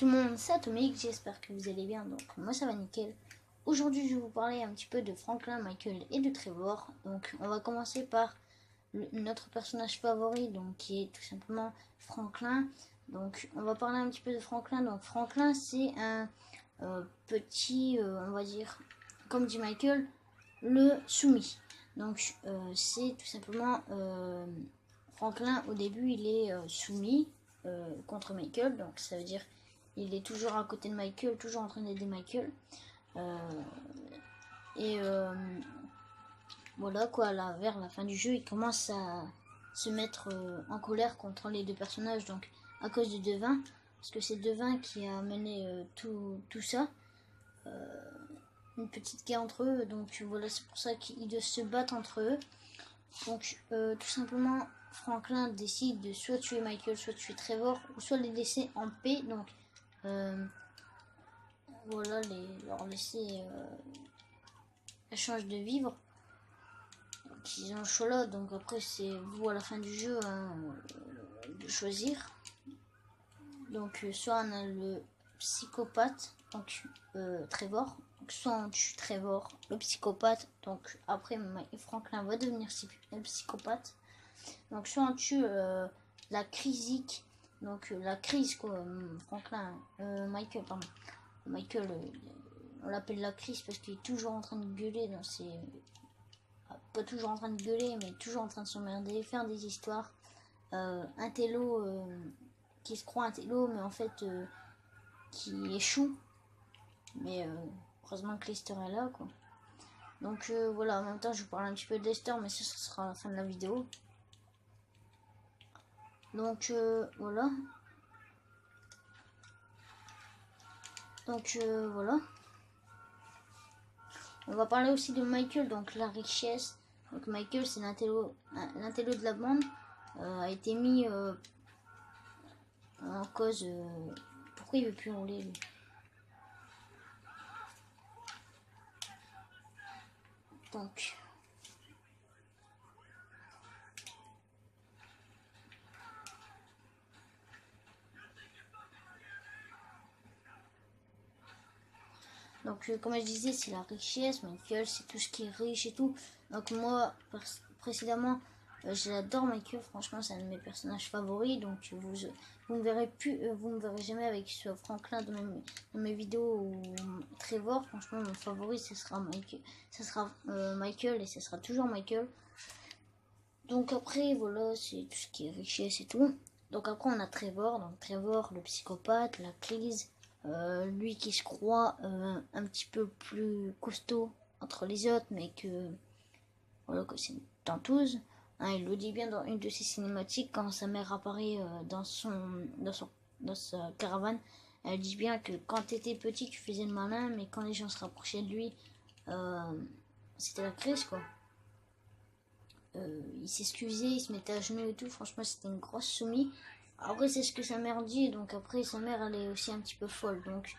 tout le monde, c'est Atomique, j'espère que vous allez bien, donc moi ça va nickel. Aujourd'hui je vais vous parler un petit peu de Franklin, Michael et de Trevor. Donc on va commencer par notre personnage favori, donc qui est tout simplement Franklin. Donc on va parler un petit peu de Franklin. Donc Franklin c'est un petit, on va dire, comme dit Michael, le soumis. Donc c'est tout simplement Franklin au début il est soumis contre Michael, donc ça veut dire il est toujours à côté de Michael, toujours en train d'aider Michael. Voilà quoi, là, vers la fin du jeu, il commence à se mettre en colère contre les deux personnages, donc à cause de Devin, parce que c'est Devin qui a mené tout ça. Une petite guerre entre eux, donc voilà, c'est pour ça qu'ils doivent se battre entre eux. Donc tout simplement, Franklin décide de soit tuer Michael, soit tuer Trevor, ou soit les laisser en paix. Donc voilà, leur laisser la chance de vivre. Donc ils ont le choix là, donc après c'est vous à la fin du jeu de choisir. Donc soit on a le psychopathe, donc Trevor, donc soit on tue Trevor, le psychopathe, donc après Franklin va devenir un psychopathe. Donc soit on tue la crisique, donc la crise quoi, Franklin, Michael, pardon. Michael, on l'appelle la crise parce qu'il est toujours en train de gueuler dans ses... Pas toujours en train de gueuler, mais toujours en train de s'emmerder, faire des histoires. Un télo qui se croit un télo, mais en fait qui échoue. Mais heureusement que Lester est là, quoi. Donc voilà, en même temps je vous parle un petit peu de Lester, mais ça sera à la fin de la vidéo. Donc voilà. Donc voilà. On va parler aussi de Michael, donc la richesse. Donc Michael c'est l'intello de la bande. A été mis en cause. Pourquoi il veut plus rouler lui? Donc comme je disais, c'est la richesse. Michael c'est tout ce qui est riche et tout. Donc moi précédemment j'adore Michael, franchement c'est un de mes personnages favoris. Donc vous me verrez plus, vous me verrez jamais avec soit Franklin dans mes vidéos ou Trevor. Franchement mon favori ce sera Michael, Michael et ce sera toujours Michael. Donc après voilà, c'est tout ce qui est richesse et tout. Donc après on a Trevor, donc Trevor le psychopathe, la crise, lui qui se croit un petit peu plus costaud entre les autres, mais que voilà que c'est une tentouse. Hein, il le dit bien dans une de ses cinématiques quand sa mère apparaît dans sa caravane. Elle dit bien que quand tu étais petit tu faisais le malin, mais quand les gens se rapprochaient de lui, c'était la crise quoi. Il s'excusait, il se mettait à genoux et tout, franchement c'était une grosse soumise. Après c'est ce que sa mère dit, donc après sa mère elle est aussi un petit peu folle, donc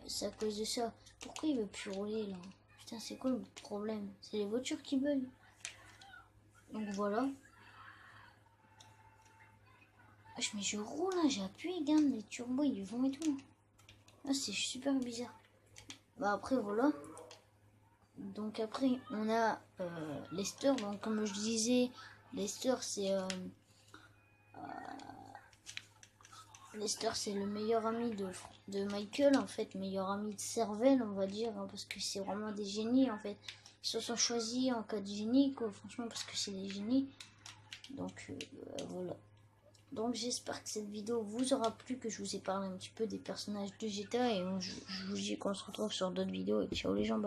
c'est à cause de ça. Pourquoi il veut plus rouler là? Putain c'est quoi le problème? C'est les voitures qui bug. Donc voilà. Mais je roule là, j'ai appuyé, regarde les turbos ils vont et tout. Ah c'est super bizarre. Bah après voilà. Donc après on a Lester, donc comme je disais, Lester c'est Lester c'est le meilleur ami de Michael en fait, meilleur ami de cervelle on va dire, hein, parce que c'est vraiment des génies en fait. Ils se sont choisis en cas de génie quoi, franchement parce que c'est des génies. Donc voilà. Donc j'espère que cette vidéo vous aura plu, que je vous ai parlé un petit peu des personnages de GTA et je vous dis qu'on se retrouve sur d'autres vidéos et ciao les gens.